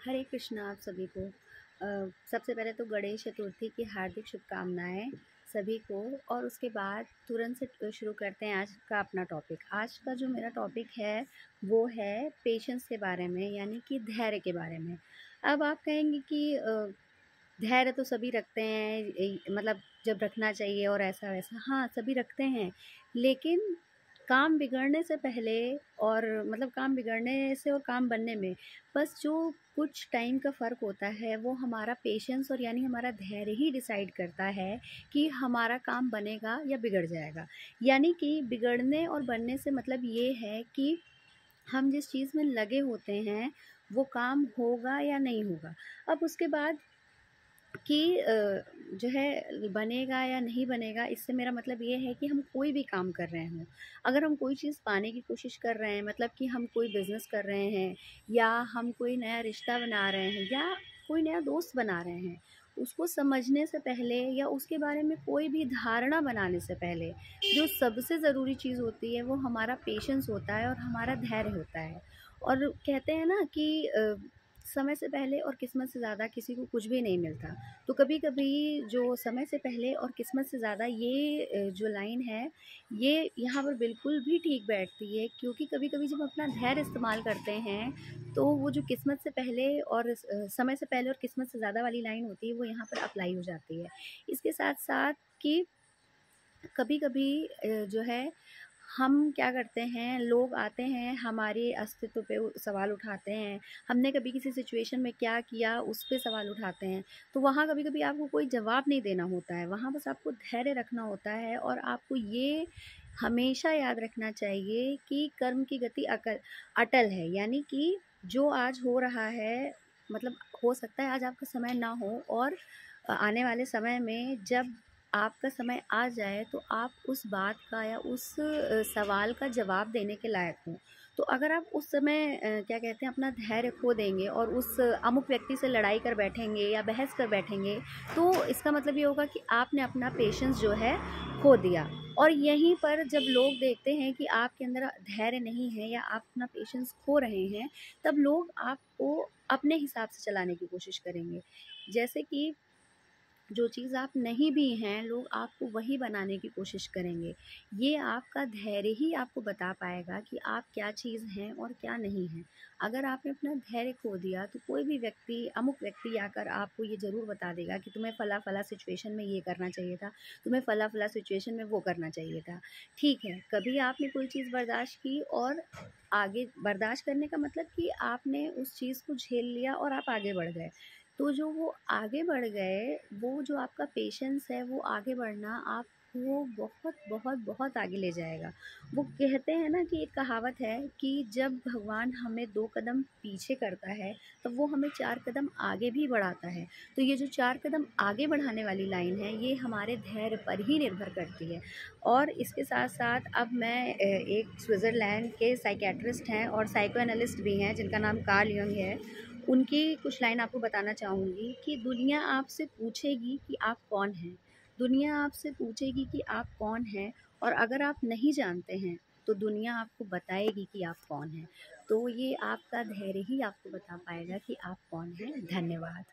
हरे कृष्णा आप सभी को। सबसे पहले तो गणेश चतुर्थी की हार्दिक शुभकामनाएं सभी को। और उसके बाद तुरंत से शुरू करते हैं आज का अपना टॉपिक। आज का जो मेरा टॉपिक है वो है पेशेंस के बारे में, यानी कि धैर्य के बारे में। अब आप कहेंगे कि धैर्य तो सभी रखते हैं, मतलब जब रखना चाहिए और ऐसा वैसा, हाँ सभी रखते हैं, लेकिन काम बिगड़ने से पहले और मतलब काम बिगड़ने से और काम बनने में बस जो कुछ टाइम का फ़र्क होता है वो हमारा पेशेंस और यानी हमारा धैर्य ही डिसाइड करता है कि हमारा काम बनेगा या बिगड़ जाएगा। यानी कि बिगड़ने और बनने से मतलब ये है कि हम जिस चीज़ में लगे होते हैं वो काम होगा या नहीं होगा। अब उसके बाद कि जो है बनेगा या नहीं बनेगा, इससे मेरा मतलब ये है कि हम कोई भी काम कर रहे हों, अगर हम कोई चीज़ पाने की कोशिश कर रहे हैं, मतलब कि हम कोई बिज़नेस कर रहे हैं या हम कोई नया रिश्ता बना रहे हैं या कोई नया दोस्त बना रहे हैं, उसको समझने से पहले या उसके बारे में कोई भी धारणा बनाने से पहले जो सबसे ज़रूरी चीज़ होती है वो हमारा पेशेंस होता है और हमारा धैर्य होता है। और कहते हैं ना कि समय से पहले और किस्मत से ज़्यादा किसी को कुछ भी नहीं मिलता। तो कभी-कभी जो समय से पहले और किस्मत से ज़्यादा ये जो लाइन है, ये यहाँ पर बिल्कुल भी ठीक बैठती है, क्योंकि कभी-कभी जब अपना धैर्य इस्तेमाल करते हैं, तो वो जो किस्मत से पहले और समय से पहले और किस्मत से ज़्यादा वाली लाइन होती है, वो यहाँ पर अप्लाई हो जाती है। इसके साथ-साथ कि कभी-कभी जो है हम क्या करते हैं, लोग आते हैं हमारे अस्तित्व पे सवाल उठाते हैं, हमने कभी किसी सिचुएशन में क्या किया उस पे सवाल उठाते हैं। तो वहाँ कभी-कभी आपको कोई जवाब नहीं देना होता है, वहाँ बस आपको धैर्य रखना होता है और आपको ये हमेशा याद रखना चाहिए कि कर्म की गति अटल है। यानी कि जो आज हो रहा है, मतलब हो सकता है आज आपका समय ना हो और आने वाले समय में जब आपका समय आ जाए तो आप उस बात का या उस सवाल का जवाब देने के लायक हों। तो अगर आप उस समय क्या कहते हैं, अपना धैर्य खो देंगे और उस अमुक व्यक्ति से लड़ाई कर बैठेंगे या बहस कर बैठेंगे, तो इसका मतलब ये होगा कि आपने अपना पेशेंस जो है खो दिया। और यहीं पर जब लोग देखते हैं कि आपके अंदर धैर्य नहीं है या आप अपना पेशेंस खो रहे हैं, तब लोग आपको अपने हिसाब से चलाने की कोशिश करेंगे। जैसे कि जो चीज़ आप नहीं भी हैं, लोग आपको वही बनाने की कोशिश करेंगे। ये आपका धैर्य ही आपको बता पाएगा कि आप क्या चीज़ हैं और क्या नहीं हैं। अगर आपने अपना धैर्य खो दिया तो कोई भी व्यक्ति, अमुक व्यक्ति आकर आपको ये ज़रूर बता देगा कि तुम्हें फला-फला सिचुएशन में ये करना चाहिए था, तुम्हें फला-फला सिचुएशन में वो करना चाहिए था। ठीक है, कभी आपने कोई चीज़ बर्दाश्त की और आगे बर्दाश्त करने का मतलब कि आपने उस चीज़ को झेल लिया और आप आगे बढ़ गए। तो जो वो आगे बढ़ गए, वो जो आपका पेशेंस है, वो आगे बढ़ना आपको बहुत बहुत बहुत आगे ले जाएगा। वो कहते हैं ना कि एक कहावत है कि जब भगवान हमें 2 कदम पीछे करता है, तब वो हमें 4 कदम आगे भी बढ़ाता है। तो ये जो 4 कदम आगे बढ़ाने वाली लाइन है, ये हमारे धैर्य पर ही निर्भर करती है। और इसके साथ-साथ अब मैं एक स्विट्ज़रलैंड के साइकियाट्रिस्ट हैं और साइको एनालिस्ट भी हैं, जिनका नाम कार्ल जंग है। उनकी कुछ लाइन आपको बताना चाहूँगी कि दुनिया आपसे पूछेगी कि आप कौन हैं? दुनिया आपसे पूछेगी कि आप कौन हैं? और अगर आप नहीं जानते हैं, तो दुनिया आपको बताएगी कि आप कौन हैं। तो ये आपका धैर्य ही आपको बता पाएगा कि आप कौन हैं। धन्यवाद।